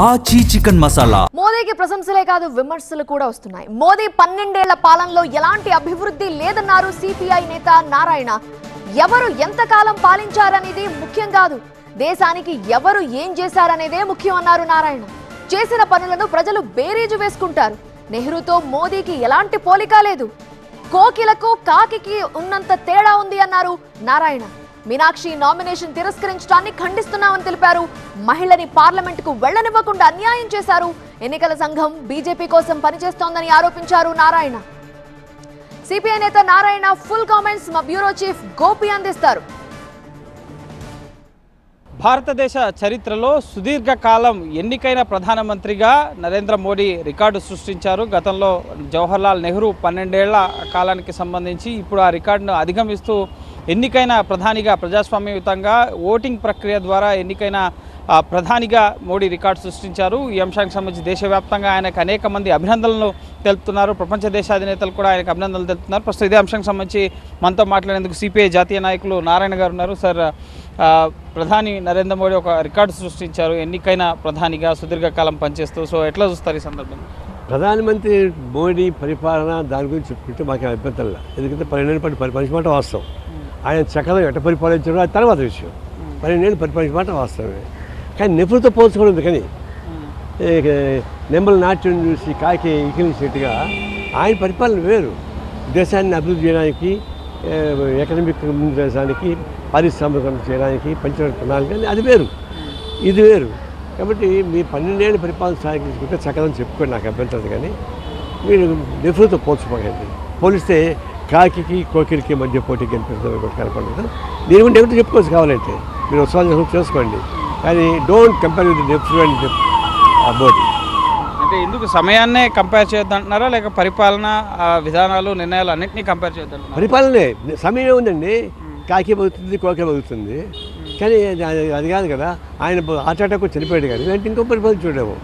ఆచి చికెన్ మసాలా. మోదీకి ప్రశంసలే కాదు విమర్శలు కూడా వస్తున్నాయి. మోదీ 12 ఏళ్ల పాలనలో ఎలాంటి అభివృద్ధి లేదన్నారు సిపిఐ నేత నారాయణ. ఎవరు ఎంతకాలం పాలించారనేది ముఖ్యం కాదు, దేశానికి ఎవరు ఏం చేశారనేదే ముఖ్యం అన్నారు నారాయణ. చేసిన పనులను ప్రజలు బేరీజు వేసుకుంటారు. నెహ్రూతో మోదీకి ఎలాంటి పోలిక లేదు, కోకిలకు కాకికి ఉన్నంత తేడా ఉంది అన్నారు నారాయణ. మీనాక్షి నామినేషన్ తిరస్కరించడాన్ని ఖండిస్తున్నామని తెలిపారు. మహిళని పార్లమెంటుకు వెళ్లనివ్వకుండా అన్యాయం చేశారు. ఎన్నికల సంఘం బీజేపీ కోసం పనిచేస్తోందని ఆరోపించారు నారాయణ. సిపిఐ నేత నారాయణ ఫుల్ కామెంట్స్ మా బ్యూరో చీఫ్ గోపి అందిస్తారు. భారతదేశ చరిత్రలో సుదీర్ఘకాలం ఎన్నికైన ప్రధానమంత్రిగా నరేంద్ర మోడీ రికార్డు సృష్టించారు. గతంలో జవహర్లాల్ నెహ్రూ 12 ఏళ్ల కాలానికి సంబంధించి ఇప్పుడు ఆ రికార్డును అధిగమిస్తూ ఎన్నికైన ప్రధానిగా ప్రజాస్వామ్యయుతంగా ఓటింగ్ ప్రక్రియ ద్వారా ఎన్నికైన ప్రధానిగా మోడీ రికార్డు సృష్టించారు. ఈ అంశానికి సంబంధించి దేశవ్యాప్తంగా ఆయనకు అనేక మంది అభినందనలు తెలుపుతున్నారు. ప్రపంచ దేశాధినేతలు కూడా ఆయనకు అభినందనలు తెలుపుతున్నారు. ప్రస్తుతం ఇదే అంశానికి సంబంధించి మనతో మాట్లాడేందుకు సిపిఐ జాతీయ నాయకులు నారాయణ గారు ఉన్నారు. సార్, ప్రధాని నరేంద్ర మోడీ ఒక రికార్డు సృష్టించారు ఎన్నికైన ప్రధానిగా సుదీర్ఘకాలం పనిచేస్తూ. సో ఎట్లా చూస్తారు ఈ సందర్భంగా? ప్రధానమంత్రి మోడీ పరిపాలన దాని గురించి చెప్పుకుంటే మాకు అభ్యంతరం లేదు. ఎందుకంటే 12 ఏళ్ళు పరిపాలించమాట వాస్తవం. ఆయన చక్కగా ఎట్ట పరిపాలించడం అది తర్వాత విషయం. 12 ఏళ్ళు పరిపాలించమాట వాస్తవమే. కానీ నెహ్రూతో పోల్చుకోవడం కానీ నెమ్మల నాట్యం చూసి కాకి ఇకిలించేట్టుగా ఆయన పరిపాలన వేరు. దేశాన్ని అభివృద్ధి చేయడానికి, ఎకనామిక్ దేశానికి పారిశ్రామికం చేయడానికి పంచ ప్రణాళిక అది వేరు, ఇది వేరు. కాబట్టి మీ 12 ఏళ్ళు పరిపాలన సాగించుకుంటే చక్కదని చెప్పుకోండి, నాకు అభ్యంతరం. కానీ మీరు నెహ్రూతో పోల్చుకోకండి. పోలిస్తే కాకి కోకిలికి మధ్య పోటీ కనపడదు. దీని గురించి నెహ్రూ చెప్పుకోవచ్చు కావాలంటే మీరు ఉత్సాహం చేసుకోండి. కానీ don't compare with Nehru and Modi. అంటే ఎందుకు సమయాన్నే కంపేర్ చేయొద్దంటున్నారా, లేక పరిపాలన విధానాలు నిర్ణయాలు అన్నింటినీ కంపేర్ చేయొద్దంటున్నారా? పరిపాలనే సమయం ఏముందండి, కాకి బతుకుతుంది, కోకే బతుకుతుంది. కానీ అది కాదు కదా. ఆయన ఆటాటకు చనిపోయాడు కానీ అంటే ఇంకో పరిపాలన చూడేమో.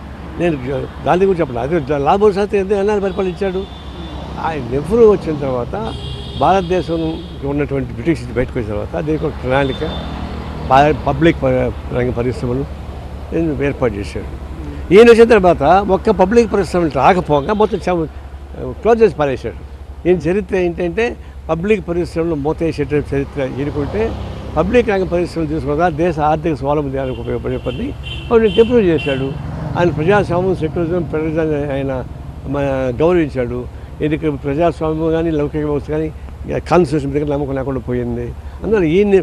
నేను దాని గురించి చెప్పను. అదే లాభం శాతం ఎంత పరిపాలించాడు. ఆయన నెహ్రూ వచ్చిన తర్వాత భారతదేశం ఉన్నటువంటి బ్రిటిష్ బయటకు వచ్చిన తర్వాత దీనికి ఒక ప్రణాళిక, పబ్లిక్ రంగ పరిశ్రమలు ఏర్పాటు చేశాడు. ఈయన వచ్చిన తర్వాత ఒక్క పబ్లిక్ పరిశ్రమలు రాకపోగా మొత్తం క్లోజ్ చేసి పారేశాడు. ఈయన చరిత్ర ఏంటంటే పబ్లిక్ పరిశ్రమలు మూతేసేట చరిత్ర ఎన్నుకుంటే పబ్లిక్ రంగ పరిశ్రమలు తీసుకోగా దేశ ఆర్థిక స్వావలంబనానికి ఉపయోగపడే పని ఇంప్రూవ్ చేశాడు. ఆయన ప్రజాస్వామ్యం, సెక్యులరిజం, ఫెడరలిజం ఆయన గౌరవించాడు. ఎందుకు ప్రజాస్వామ్యం కానీ లౌకిక వ్యవస్థ కానీ కాన్స్టిట్యూషన్ దగ్గర నమ్మకం లేకుండా పోయింది. అందువల్ల ఈయన్ని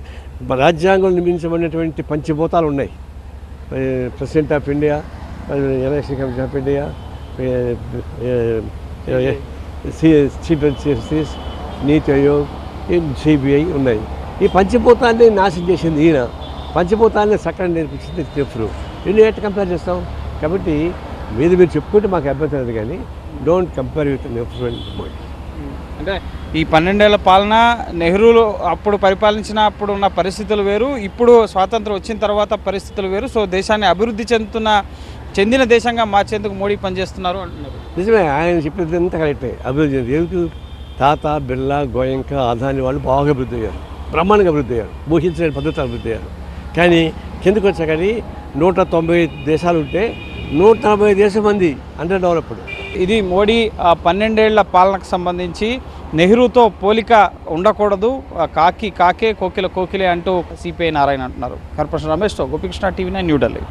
రాజ్యాంగంలో నిర్మించబడినటువంటి పంచభూతాలు ఉన్నాయి. President of India, election commission of India, chief justice, NITI Aayog, CBI ఉన్నాయి. ఈ పంచభూతాన్ని నాశనం చేసింది ఈయన. పంచభూతాన్ని సక్కగా నేర్పించింది నెహ్రూ. ఇన్ని ఎట్లా కంపేర్ చేస్తాం? కాబట్టి మీరు చెప్పుకుంటే మాకు అభ్యంతరం లేదు. కానీ don't compare with Nehru and Modi. అంటే ఈ 12 ఏళ్ల పాలన నెహ్రూలు అప్పుడు పరిపాలించినప్పుడు ఉన్న పరిస్థితులు వేరు, ఇప్పుడు స్వాతంత్రం వచ్చిన తర్వాత పరిస్థితులు వేరు. సో దేశాన్ని అభివృద్ధి చెందిన దేశంగా మార్చేందుకు మోడీ పనిచేస్తున్నారు అంటున్నారు. నిజమే, ఆయన చెప్పేది అంతా కరెక్టే. అభివృద్ధి ఏమిటి? టాటా, బిర్లా, గోయంక, అదాని వాళ్ళు బాగా అభివృద్ధి అయ్యారు, బ్రహ్మాండంగా అభివృద్ధి అయ్యారు, ఊహించలేని పద్ధతులు అభివృద్ధి అయ్యారు. కానీ కిందకు వచ్చా కానీ 190 దేశాలు ఉంటే 140 దేశం మంది అండర్ డెవలప్డ్. ఇది మోడీ 12 ఏళ్ల పాలనకు సంబంధించి నెహ్రూతో పోలిక ఉండకూడదు, కాకి కాకే కోకిల కోకిలే అంటూ సిపిఐ నారాయణ అంటున్నారు. Corporation రమేష్తో Gopikrishna, TV9 New Delhi.